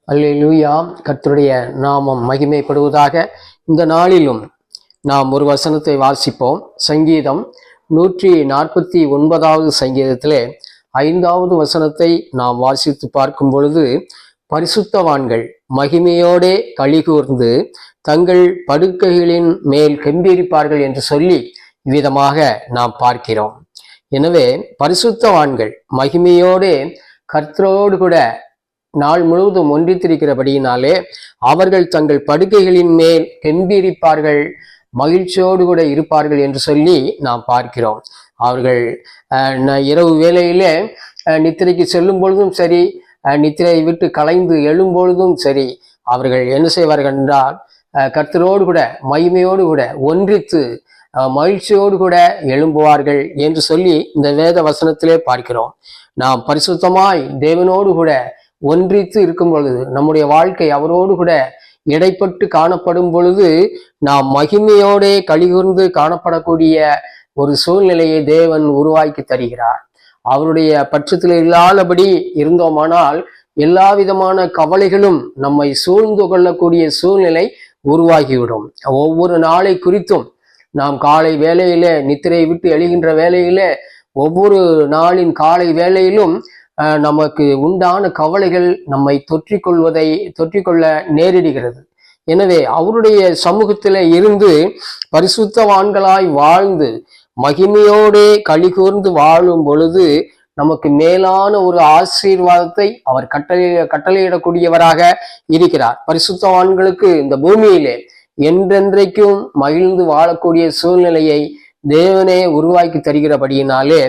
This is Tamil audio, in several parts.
அல்லேலூயா. கர்த்தருடைய நாமம் மகிமைப்படுவதாக. இந்த நாளிலும் நாம் ஒரு வசனத்தை வாசிப்போம். சங்கீதம் 149வது சங்கீதத்திலே 5வது வசனத்தை நாம் வாசித்து பார்க்கும் பொழுது, பரிசுத்தவான்கள் மகிமையோடே களிகூர்ந்து தங்கள் படுக்கைகளின் மேல் கெம்பீரிப்பார்கள் என்று சொல்லி விதமாக நாம் பார்க்கிறோம். எனவே பரிசுத்தவான்கள் மகிமையோடே கர்த்தரோடு கூட நாள் முழுவதும் ஒன்றித்திருக்கிறபடியினாலே அவர்கள் தங்கள் படுக்கைகளின் மேல் கெம்பீரிப்பார்கள், மகிழ்ச்சியோடு கூட இருப்பார்கள் என்று சொல்லி நாம் பார்க்கிறோம். அவர்கள் இரவு வேளையிலே நித்திரைக்கு செல்லும் பொழுதும் சரி, நித்திரையை விட்டு கலைந்து எழும்பொழுதும் சரி, அவர்கள் என்ன செய்வார்கள் என்றால் கர்த்தரோடு கூட மகிமையோடு கூட ஒன்றித்து மகிழ்ச்சியோடு கூட எழும்புவார்கள் என்று சொல்லி இந்த வேத வசனத்திலே பார்க்கிறோம். நாம் பரிசுத்தமாய் தேவனோடு கூட ஒன்றித்து இருக்கும் பொழுது, நம்முடைய வாழ்க்கை அவரோடு கூட இடைப்பட்டு காணப்படும் பொழுது, நாம் மகிமையோடே கலிகூர்ந்து காணப்படக்கூடிய ஒரு சூழ்நிலையை தேவன் உருவாக்கி தருகிறார். அவருடைய பட்சத்தில் இல்லாதபடி இருந்தோமானால் எல்லா விதமான கவலைகளும் நம்மை சூழ்ந்து கொள்ளக்கூடிய சூழ்நிலை உருவாகிவிடும். ஒவ்வொரு நாளை குறித்தும் நாம் காலை வேளையிலே நித்திரையை விட்டு எழுகின்ற வேளையிலே ஒவ்வொரு நாளின் காலை வேளையிலும் நமக்கு உண்டான கவலைகள் நம்மை தொற்றிக்கொள்ள நேரிடுகிறது. எனவே அவருடைய சமூகத்திலே இருந்து பரிசுத்தவான்களாய் வாழ்ந்து மகிமையோடே களிகூர்ந்து வாழும் பொழுது நமக்கு மேலான ஒரு ஆசீர்வாதத்தை அவர் கட்டளையிடக்கூடியவராக இருக்கிறார். பரிசுத்தவான்களுக்கு இந்த பூமியிலே என்றென்றைக்கும் மகிழ்ந்து வாழக்கூடிய சூழ்நிலையை தேவனே உருவாக்கி தருகிறபடியினாலே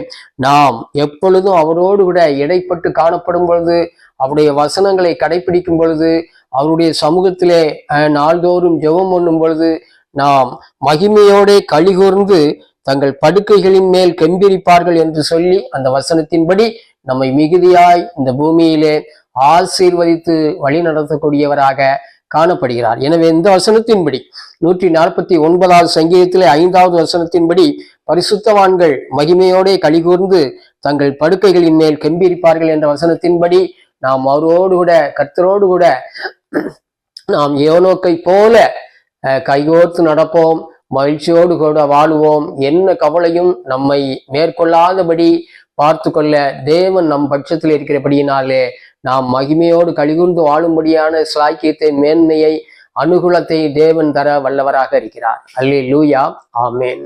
நாம் எப்பொழுதும் அவரோடு கூட இடைப்பட்டு காணப்படும் பொழுது, அவருடைய வசனங்களை கடைபிடிக்கும் பொழுது, அவருடைய சமூகத்திலே நாள்தோறும் ஜெபம் பண்ணும் பொழுது நாம் மகிமையோடே களிகூர்ந்து தங்கள் படுக்கைகளின் மேல் கெம்பீரிப்பார்கள் என்று சொல்லி அந்த வசனத்தின்படி நம்மை மிகுதியாய் இந்த பூமியிலே ஆசீர்வதித்து வழி நடத்தக்கூடியவராக காணப்படுகிறார். எனவே இந்த வசனத்தின்படி 149வது சங்கீதத்திலே 5வது வசனத்தின்படி பரிசுத்தவான்கள் மகிமையோடே களிகூர்ந்து தங்கள் படுக்கைகளின் மேல் கெம்பீரிப்பார்கள் என்ற வசனத்தின்படி நாம் அவரோடு கூட கர்த்தரோடு கூட நாம் ஏனோக்கை போல கைகோர்த்து நடப்போம், மகிழ்ச்சியோடு கூட வாழுவோம். என்ன கவலையும் நம்மை மேற்கொள்ளாதபடி பார்த்து கொள்ள தேவன் நம் பட்சத்தில் இருக்கிறபடியினாலே நாம் மகிமையோடு களிகூர்ந்து வாழும்படியான சாக்கியத்தை, மேன்மையை, அனுகூலத்தை தேவன் தர வல்லவராக இருக்கிறார். அல்லேலூயா. ஆமென்.